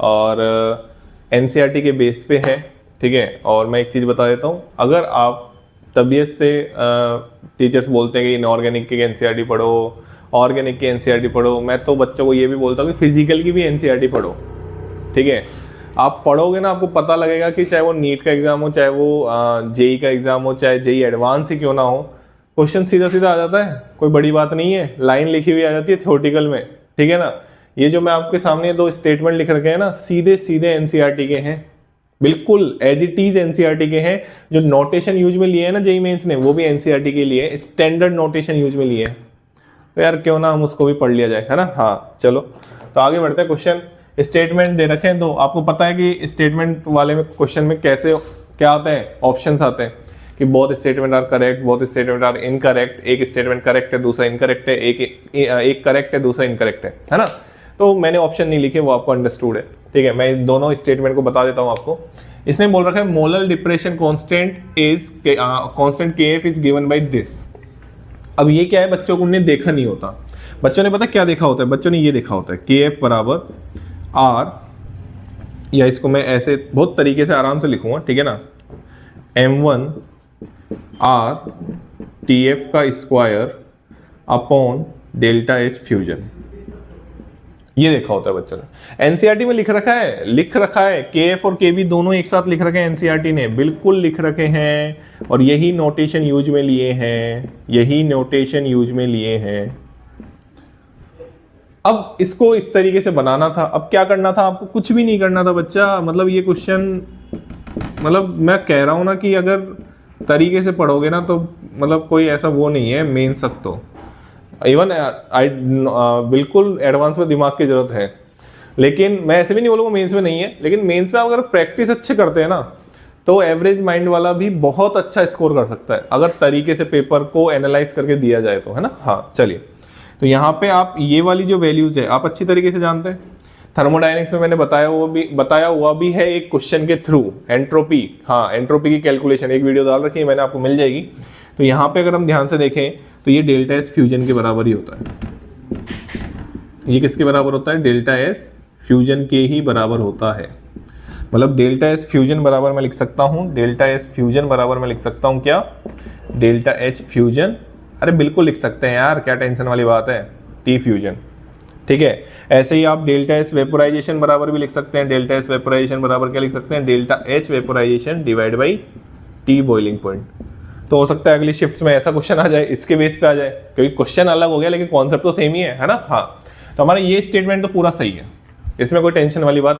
और एनसीईआरटी के बेस पे है, ठीक है। और मैं एक चीज़ बता देता हूँ, अगर आप तबीयत से टीचर्स बोलते हैं कि इनऑर्गेनिक की एनसीईआरटी पढ़ो, ऑर्गेनिक की एनसीईआरटी पढ़ो, मैं तो बच्चों को ये भी बोलता हूँ कि फिजिकल की भी एनसीईआरटी पढ़ो, ठीक है। आप पढ़ोगे ना, आपको पता लगेगा कि चाहे वो नीट का एग्जाम हो, चाहे वो जेई का एग्जाम हो, चाहे जेई एडवांस ही क्यों ना हो, क्वेश्चन सीधा सीधा आ जाता है, कोई बड़ी बात नहीं है, लाइन लिखी हुई आ जाती है थ्योरेटिकल में, ठीक है ना। ये जो मैं आपके सामने दो स्टेटमेंट लिख रखे हैं ना, सीधे सीधे एनसीईआरटी के हैं, बिल्कुल एज इट इज एनसीईआरटी के हैं। जो नोटेशन यूज में लिए हैं ना जेईई मेंस ने, वो भी एनसीईआरटी के लिए स्टैंडर्ड नोटेशन यूज में लिए हैं, तो यार क्यों ना हम उसको भी पढ़ लिया जाए, है ना। हाँ चलो, तो आगे बढ़ते हैं। क्वेश्चन स्टेटमेंट दे रखे हैं दो, आपको पता है कि स्टेटमेंट वाले में क्वेश्चन में कैसे क्या आते हैं, ऑप्शंस आते हैं कि both statement are correct, both statement are incorrect, एक स्टेटमेंट करेक्ट है दूसरा इनकरेक्ट है, एक करेक्ट है दूसरा इनकरेक्ट है ना। तो मैंने ऑप्शन नहीं लिखे, वो आपको अंडरस्टूड है, ठीक है। मैं दोनों स्टेटमेंट को बता देता हूँ आपको। इसने बोल रखा है molar depression constant is constant KF is given by this. अब ये क्या है, बच्चों को उन्हें देखा नहीं होता, बच्चों ने पता क्या देखा होता है, बच्चों ने ये देखा होता है केएफ बराबर आर, या इसको मैं ऐसे बहुत तरीके से आराम से लिखूंगा, ठीक है ना, m1 आर टी एफ का square upon delta H fusion, ये देखा होता है बच्चों ने। एनसीईआरटी में लिख रखा है केएफ और केबी दोनों एक साथ लिख रखे हैं, एनसीईआरटी ने बिल्कुल लिख रखे हैं, और यही नोटेशन यूज में लिए हैं, यही नोटेशन यूज में लिए हैं। अब इसको इस तरीके से बनाना था, अब क्या करना था आपको, कुछ भी नहीं करना था बच्चा। मतलब ये क्वेश्चन, मतलब मैं कह रहा हूं ना कि अगर तरीके से पढ़ोगे ना तो मतलब कोई ऐसा वो नहीं है मेंस तक, तो इवन बिल्कुल एडवांस में दिमाग की जरूरत है, लेकिन मैं ऐसे भी नहीं बोलूंगा मेंस में नहीं है, लेकिन मेंस में अगर प्रैक्टिस अच्छे करते हैं ना तो एवरेज माइंड वाला भी बहुत अच्छा स्कोर कर सकता है, अगर तरीके से पेपर को एनालाइज करके दिया जाए तो, है ना। हाँ चलिए, तो यहाँ पे आप ये वाली जो वैल्यूज है आप अच्छी तरीके से जानते हैं। थर्मोडायनेमिक्स में मैंने बताया हुआ भी है एक क्वेश्चन के थ्रू, एंट्रोपी, हाँ एंट्रोपी की कैलकुलेशन एक वीडियो डाल रखी है मैंने, आपको मिल जाएगी। तो यहाँ पे अगर हम ध्यान से देखें तो ये डेल्टा एस फ्यूजन के बराबर ही होता है। ये किसके बराबर होता है, डेल्टा एस फ्यूजन के ही बराबर होता है। मतलब डेल्टा एस फ्यूजन बराबर मैं लिख सकता हूँ, डेल्टा एस फ्यूजन बराबर मैं लिख सकता हूँ क्या, डेल्टा एच फ्यूजन, अरे बिल्कुल लिख सकते हैं यार, क्या टेंशन वाली बात है, टी फ्यूजन, ठीक है। ऐसे ही आप डेल्टा एस वेपोराइजेशन बराबर भी लिख सकते हैं, डेल्टा एस वेपोराइजेशन बराबर क्या लिख सकते हैं, delta H vaporisation divide by T boiling point. तो हो सकता है अगली शिफ्ट्स में ऐसा क्वेश्चन आ जाए, इसके बेस पे आ जाए, क्योंकि क्वेश्चन अलग हो गया लेकिन कॉन्सेप्ट तो सेम ही है ना। हाँ, तो हमारा ये स्टेटमेंट तो पूरा सही है, इसमें कोई टेंशन वाली बात